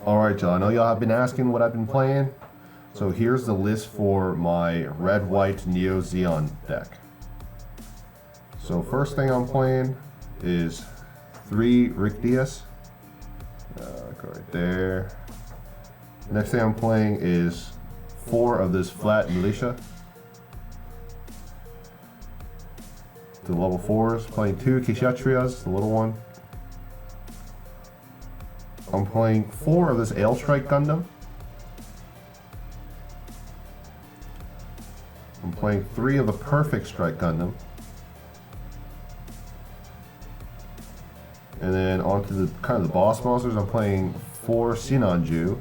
Alright y'all, I know y'all have been asking what I've been playing. So here's the list for my red-white Neo-Zeong deck. So first thing I'm playing is 3 Rick Diaz. Go right there. Next thing I'm playing is 4 of this flat militia. The level 4s, playing 2 Kishatriyas, the little one. I'm playing 4 of this Ale Strike Gundam. I'm playing 3 of the Perfect Strike Gundam. And then onto the kind of the boss monsters, I'm playing 4 Sinanju.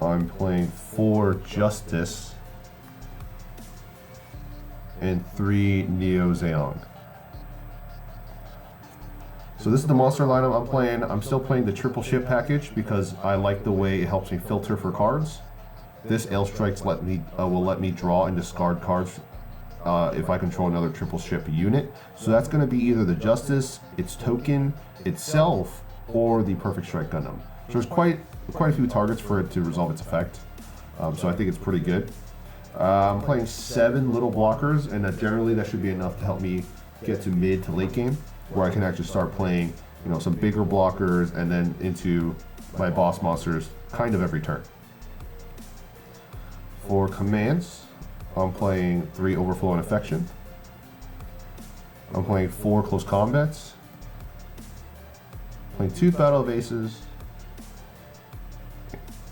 I'm playing 4 Justice. And 3 Neo-Zeong. So this is the monster lineup I'm playing. I'm still playing the triple ship package because I like the way it helps me filter for cards. This Ale Strikes will let me draw and discard cards if I control another triple ship unit. So that's going to be either the Justice, its token, itself, or the Perfect Strike Gundam. So there's quite a few targets for it to resolve its effect. So I think it's pretty good. I'm playing 7 little blockers, and generally that should be enough to help me get to mid to late game, where I can actually start playing, some bigger blockers and then into my boss monsters kind of every turn. For commands, I'm playing 3 Overflow and Affection. I'm playing 4 Close Combats. Playing 2 Battle of Aces.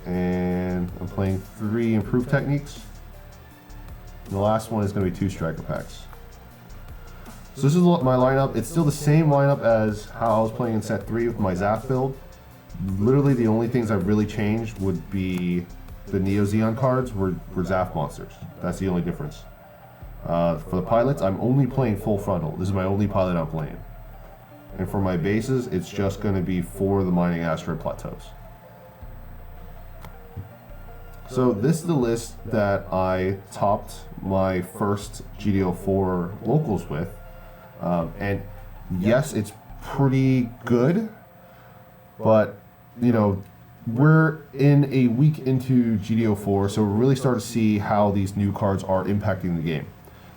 And I'm playing 3 Improved Techniques. And the last one is going to be 2 Striker Packs. So this is my lineup. It's still the same lineup as how I was playing in set 3 with my Zaf build. Literally the only things I've really changed would be the Neo-Zeong cards were Zaf monsters. That's the only difference. For the pilots, I'm only playing full frontal. This is my only pilot I'm playing. And for my bases, it's just going to be 4 of the Mining Asteroid Plateaus. So this is the list that I topped my first GD04 Locals with. And yes, it's pretty good, but we're in a week into GD04, so we're really starting to see how these new cards are impacting the game.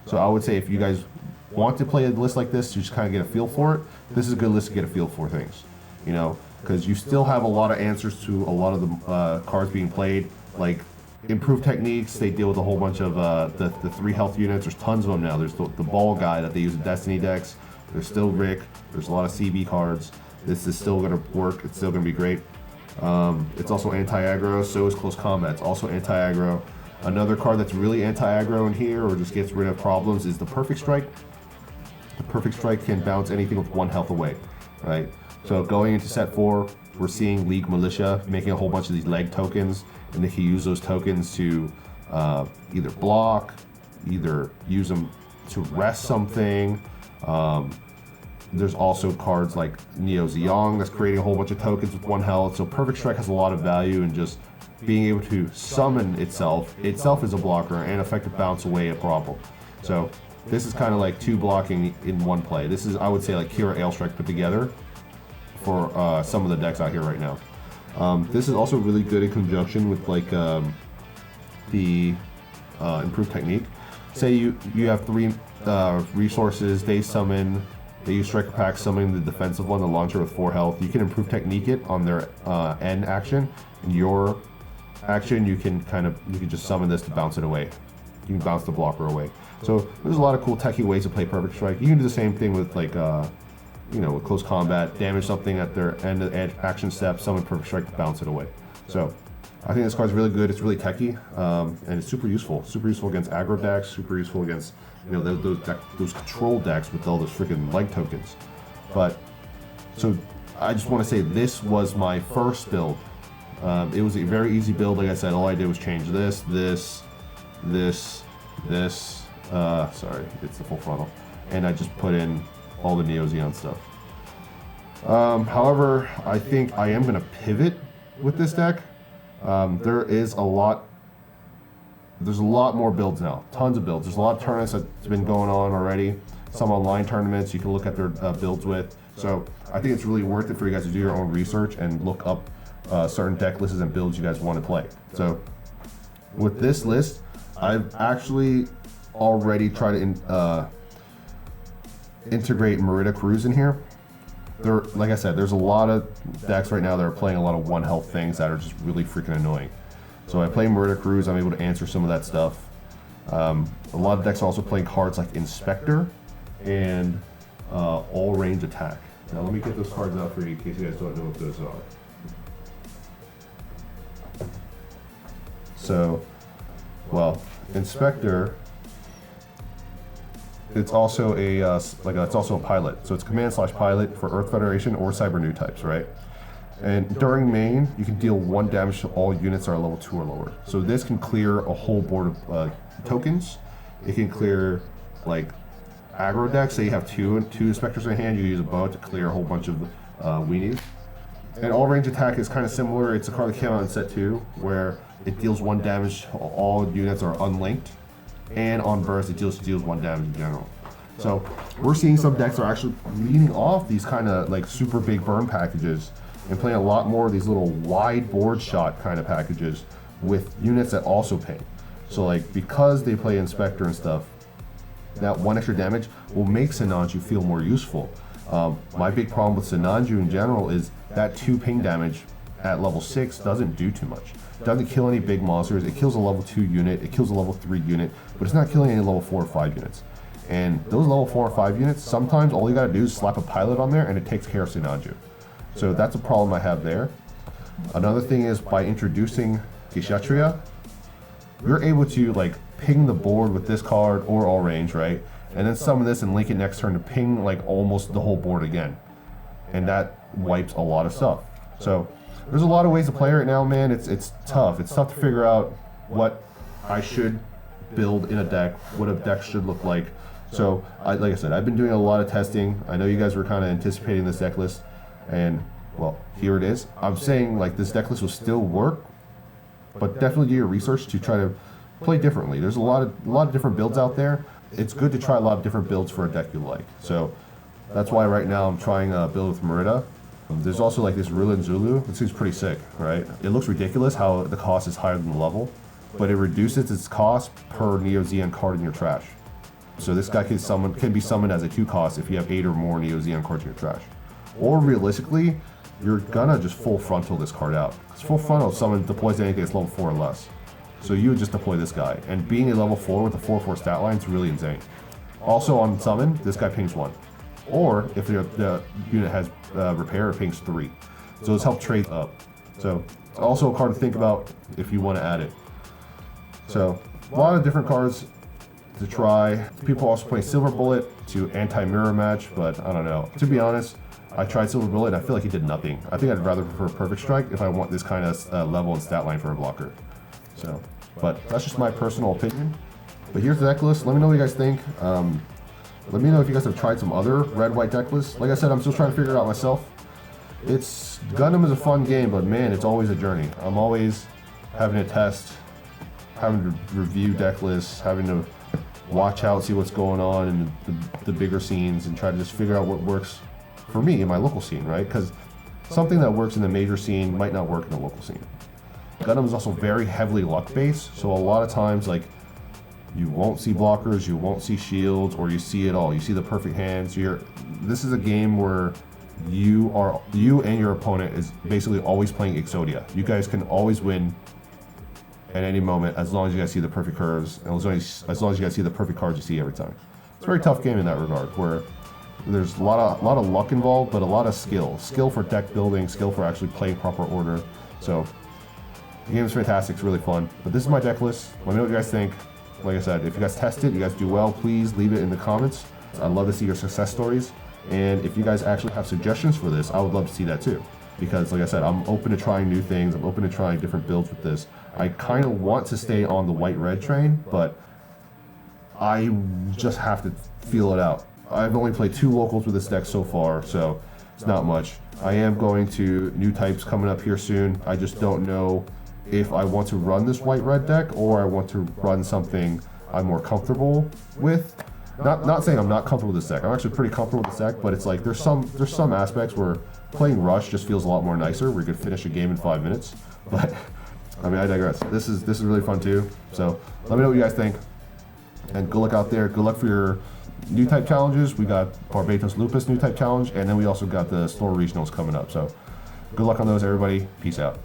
So I would say if you guys want to play a list like this to just kind of get a feel for it, this is a good list to get a feel for things, because you still have a lot of answers to a lot of the cards being played, like Improved Techniques. They deal with a whole bunch of the 3 health units. There's tons of them now. There's the ball guy that they use in Destiny decks. There's still Rick. There's a lot of CB cards. This is still going to work. It's still going to be great. It's also anti-aggro, so is Close Combat. It's also anti-aggro. Another card that's really anti-aggro in here, or just gets rid of problems, is the Perfect Strike. The Perfect Strike can bounce anything with 1 health away, right? So going into set 4, we're seeing League Militia making a whole bunch of these leg tokens, and they can use those tokens to either block, either use them to rest something. There's also cards like Neo-Zeong that's creating a whole bunch of tokens with 1 health. So Perfect Strike has a lot of value in just being able to summon itself. Itself is a blocker and effective bounce away a problem. So this is kind of like 2 blocking in 1 play. This is, I would say, like Kira Ale Strike put together for some of the decks out here right now. This is also really good in conjunction with like the Improved Technique. Say you have 3 resources, they use Striker Pack, summoning the defensive one, the launcher with 4 health. You can Improve Technique it on their end action. In your action, you can just summon this to bounce it away. You can bounce the blocker away. So there's a lot of cool techie ways to play Perfect Strike. You can do the same thing with like with Close Combat, damage something at their end action step, summon Perfect Strike to bounce it away. So I think this card's really good. It's really techy, and it's super useful. Super useful against aggro decks. Super useful against those control decks with all those freaking leg tokens. But so I just want to say this was my first build. It was a very easy build. Like I said, all I did was change this. Sorry, it's the full frontal, and I just put in all the Neo-Zeong stuff. However, I think I am going to pivot with this deck. There's a lot more builds now, tons of builds. There's a lot of tournaments that's been going on already. Some online tournaments you can look at their builds with. So I think it's really worth it for you guys to do your own research and look up certain deck lists and builds you guys want to play. So with this list, I've actually already tried to integrate Merida Cruz in here. Like I said, there's a lot of decks right now that are playing a lot of 1 health things that are just really freaking annoying. So I play Merida Cruz, I'm able to answer some of that stuff. A lot of decks are also playing cards like Inspector and All Range Attack. Now let me get those cards out for you in case you guys don't know what those are. So, well, Inspector, it's also it's also a pilot. So it's command/pilot for Earth Federation or Cyber New types, right? And during main, you can deal 1 damage to all units that are level 2 or lower. So this can clear a whole board of tokens. It can clear like aggro decks. Say you have two Inspectors in hand, you use a bow to clear a whole bunch of weenies. And All Range Attack is kind of similar. It's a card that came out in set 2 where it deals 1 damage to all units are unlinked. And on burst, it deals 1 damage in general. So we're seeing some decks that are actually leaning off these kind of like super big burn packages and playing a lot more of these little wide board shot kind of packages with units that also ping. So like because they play Inspector and stuff, that 1 extra damage will make Sinanju feel more useful. My big problem with Sinanju in general is that 2 ping damage at level 6 doesn't do too much. It doesn't kill any big monsters. It kills a level 2 unit, it kills a level 3 unit, but it's not killing any level 4 or 5 units. And those level 4 or 5 units, sometimes all you gotta do is slap a pilot on there and it takes care of Sinanju. So that's a problem I have there. Another thing is by introducing Kshatriya, you're able to like ping the board with this card or All Range, right? And then summon this and link it next turn to ping like almost the whole board again. And that wipes a lot of stuff. So there's a lot of ways to play right now, man. It's tough. It's tough to figure out what I should build in a deck, what a deck should look like. So like I said, I've been doing a lot of testing. I know you guys were kind of anticipating this deck list, and well, here it is. I'm saying like this deck list will still work, but definitely do your research to try to play differently. There's a lot of different builds out there. It's good to try a lot of different builds for a deck you like. So that's why right now I'm trying a build with Merida. There's also like this Rilin Zulu. It seems pretty sick, right? It looks ridiculous how the cost is higher than the level, but it reduces its cost per Neo-Zeong card in your trash. So this guy can be summoned as a 2 cost if you have 8 or more Neo-Zeong cards in your trash. Or realistically, you're gonna just full frontal this card out. Because full frontal summon deploys anything that's level 4 or less. So you would just deploy this guy. And being a level 4 with a 4/4 stat line is really insane. Also on summon, this guy pings 1. Or if the unit has repair, it pings 3. So it's helped trade up. So it's also a card to think about if you want to add it. So a lot of different cards to try. People also play Silver Bullet to anti-mirror match, but I don't know. To be honest, I tried Silver Bullet and I feel like he did nothing. I think I'd rather prefer Perfect Strike if I want this kind of level and stat line for a blocker. So, but that's just my personal opinion. But here's the deck list. Let me know what you guys think. Let me know if you guys have tried some other red-white deck lists. Like I said, I'm still trying to figure it out myself. Gundam is a fun game, but man, it's always a journey. I'm always having to test, having to review deck lists, having to watch out, see what's going on in the bigger scenes, and try to just figure out what works for me in my local scene, right? Because something that works in the major scene might not work in the local scene. Gundam is also very heavily luck-based, so a lot of times, like, you won't see blockers, you won't see shields, or you see it all. You see the perfect hands. This is a game where you and your opponent is basically always playing Exodia. You guys can always win at any moment as long as you guys see the perfect curves, and as long as you guys see the perfect cards you see every time. It's a very tough game in that regard, where there's a lot of luck involved, but a lot of skill. Skill for deck building, skill for actually playing proper order. So the game is fantastic, it's really fun. But this is my deck list. Let me know what you guys think. Like I said, if you guys test it, you guys do well, please leave it in the comments. I'd love to see your success stories. And if you guys actually have suggestions for this, I would love to see that too. Because like I said, I'm open to trying new things. I'm open to trying different builds with this. I kind of want to stay on the white-red train, but I just have to feel it out. I've only played 2 locals with this deck so far, so it's not much. I am going to new types coming up here soon. I just don't know if I want to run this white-red deck or I want to run something I'm more comfortable with. not saying I'm not comfortable with this deck. I'm actually pretty comfortable with this deck, but it's like there's some aspects where playing Rush just feels a lot more nicer, where you could finish a game in 5 minutes. But I mean, I digress. This is really fun too. So let me know what you guys think, and good luck out there. Good luck for your new type challenges. We got Barbatos Lupus new type challenge, and then we also got the store regionals coming up. So good luck on those, everybody. Peace out.